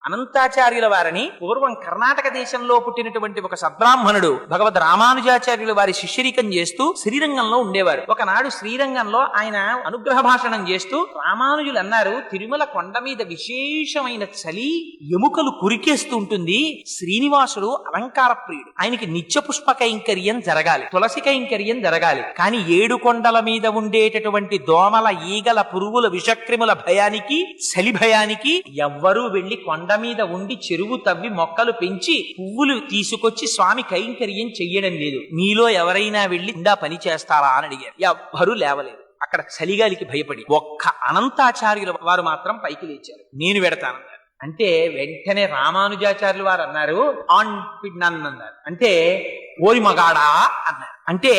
అనంతాచార్యుల వారిని పూర్వం కర్ణాటక దేశంలో పుట్టినటువంటి ఒక సద్బ్రాహ్మణుడు భగవద్ రామానుజాచార్యుల వారి శిష్యరికం చేస్తూ శ్రీరంగంలో ఉండేవారు. ఒకనాడు శ్రీరంగంలో ఆయన అనుగ్రహ భాషణం చేస్తూ రామానుజులు అన్నారు, తిరుమల కొండ మీద విశేషమైన చలి ఎముకలు కురికేస్తూ ఉంటుంది. శ్రీనివాసుడు అలంకార ప్రియుడు, ఆయనకి నిత్య పుష్ప కైంకర్యం జరగాలి, తులసి కైంకర్యం జరగాలి. కానీ 7 కొండల మీద ఉండేటటువంటి దోమల, ఈగల, పురుగుల, విషక్రిముల భయానికి, చలి భయానికి ఎవ్వరూ వెళ్లి కొండ మీద ఉండి చెరువు తవ్వి మొక్కలు పెంచి పువ్వులు తీసుకొచ్చి స్వామి కైంకర్యం చెయ్యడం లేదు. మీలో ఎవరైనా వెళ్లి ఇందా పని చేస్తారా అని అడిగారు. ఎవ్వరూ లేవలేదు. అక్కడ చలిగాలికి భయపడి ఒక్క అనంతాచార్యుల వారు మాత్రం పైకి లేచారు. నేను వెడతానన్నారు. అంటే వెంటనే రామానుజాచార్యులు వారు అన్నారు, అన్నారు. అంటే ఓరి మగాడా అన్నారు. అంటే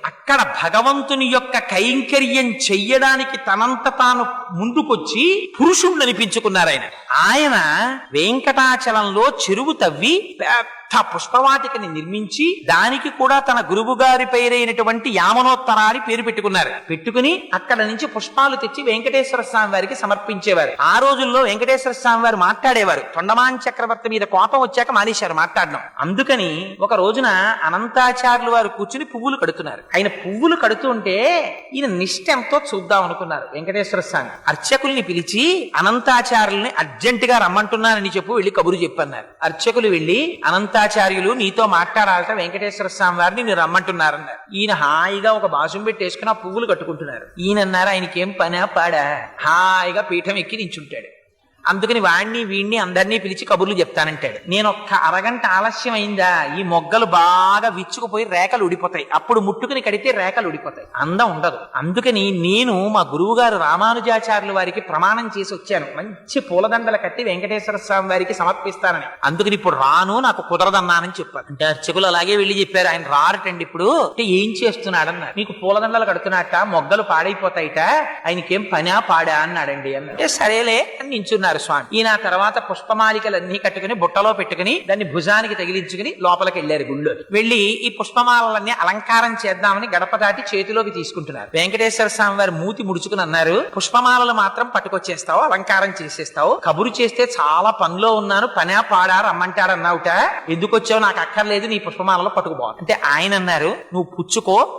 అక్కడ భగవంతుని యొక్క కైంకర్యం చెయ్యడానికి తనంత తాను ముందుకొచ్చి పురుషుణ్ణి అనిపించుకున్నారు. ఆయన వెంకటాచలంలో చెరువు తవ్వి పుష్పవాటికని నిర్మించి దానికి కూడా తన గురువు గారి పేరైనటువంటి యామనోత్తరాన్ని పేరు పెట్టుకున్నారు. పెట్టుకుని అక్కడ నుంచి పుష్పాలు తెచ్చి వెంకటేశ్వర స్వామి వారికి సమర్పించేవారు. ఆ రోజుల్లో వెంకటేశ్వర స్వామి వారు మాట్లాడేవారు. తొండమాన్ చక్రవర్తి మీద కోపం వచ్చాక మానేశారు మాట్లాడడం. అందుకని ఒక రోజున అనంతాచార్యులు వారు కూర్చుని పువ్వులు కడుతున్నారు. ఆయన పువ్వులు కడుతుంటే ఈయన నిష్ఠ ఎంతో చూద్దాం అనుకున్నారు. వెంకటేశ్వర స్వామి అర్చకుల్ని పిలిచి అనంతాచార్యుల్ని అర్జెంటుగా రమ్మంటున్నానని చెప్పు, వెళ్ళి కబురు చెప్పన్నారు. అర్చకులు వెళ్లి అనంతాచార్యులు నీతో మాట్లాడాలట, వెంకటేశ్వర స్వామి వారిని మీరు రమ్మంటున్నారన్నారు. ఈయన హాయిగా ఒక బాసుం పెట్టేసుకుని ఆ పువ్వులు కట్టుకుంటున్నారు. ఈయన అన్నారు, ఆయనకేం పనా పాడా, హాయిగా పీఠం ఎక్కి నించుంటాడు. అందుకని వాణ్ణి వీణ్ణి అందరినీ పిలిచి కబుర్లు చెప్తానంటాడు. నేను ఒక్క అరగంట ఆలస్యం అయిందా ఈ మొగ్గలు బాగా విచ్చుకుపోయి రేఖలు ఉడిపోతాయి. అప్పుడు ముట్టుకుని కడితే రేఖలు ఉడిపోతాయి, అందం ఉండదు. అందుకని నేను మా గురువు గారు రామానుజాచార్యుల వారికి ప్రమాణం చేసి వచ్చాను, మంచి పూలదండలు కట్టి వెంకటేశ్వర స్వామి వారికి సమర్పిస్తానని. అందుకని ఇప్పుడు రాను, నాకు కుదరదన్నానని చెప్పారు. అంటే అర్చకులు అలాగే వెళ్ళి చెప్పారు, ఆయన రారటండి ఇప్పుడు. అంటే ఏం చేస్తున్నాడన్నారు. మీకు పూలదండలు కడుతున్నట్ట, మొగ్గలు పాడైపోతాయిట, ఆయనకేం పనా పాడా అన్నాడండి అంటే సరేలే అని నించున్నారు స్వామి. ఈయన తర్వాత పుష్పమాలికలన్నీ కట్టుకుని బుట్టలో పెట్టుకుని దాన్ని భుజానికి తగిలించుకుని లోపలికి వెళ్లారు. గుళ్ళో వెళ్లి ఈ పుష్పమాలన్నీ అలంకారం చేద్దామని గడప దాటి చేతిలోకి తీసుకుంటున్నారు. వెంకటేశ్వర స్వామి వారు మూతి ముడుచుకుని అన్నారు, పుష్పమాలలు మాత్రం పట్టుకొచ్చేస్తావు, అలంకారం చేసేస్తావు, కబురు చేస్తే చాలా పనిలో ఉన్నాను, పనా పాడా రమ్మంటాడన్నావుట, ఎందుకు వచ్చావు, నాకు అక్కర్లేదు, నీ పుష్పమాలలో పట్టుకుపో అంటే ఆయన అన్నారు, నువ్వు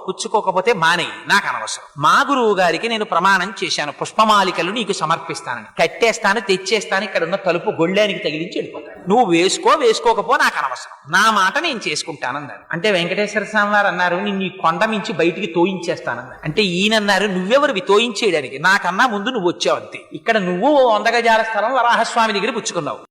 పుచ్చుకోకపోతే మానేయి, నాకు అనవసరం. మా గురువు గారికి నేను ప్రమాణం చేశాను, పుష్పమాలికలు నీకు సమర్పిస్తానని, కట్టేస్తాను, తెచ్చేస్తాను, ఇక్కడ ఉన్న తలుపు గొళ్ళానికి తగిలించి వెళ్ళిపోతాను, నువ్వు వేసుకోకపో, నాకు అనవసరం, నా మాట నేను చేసుకుంటానన్నారు. అంటే వెంకటేశ్వర స్వామి వారు అన్నారు, నిన్ను ఈ కొండ మించి బయటికి తోయించేస్తానన్నారు. అంటే ఈయనన్నారు, నువ్వెవరివి తోయించేయడానికి, నాకన్నా ముందు నువ్వు వచ్చావు అంతే. ఇక్కడ నువ్వు 100 గజాల స్థలం వరాహస్వామి దగ్గర పుచ్చుకున్నావు.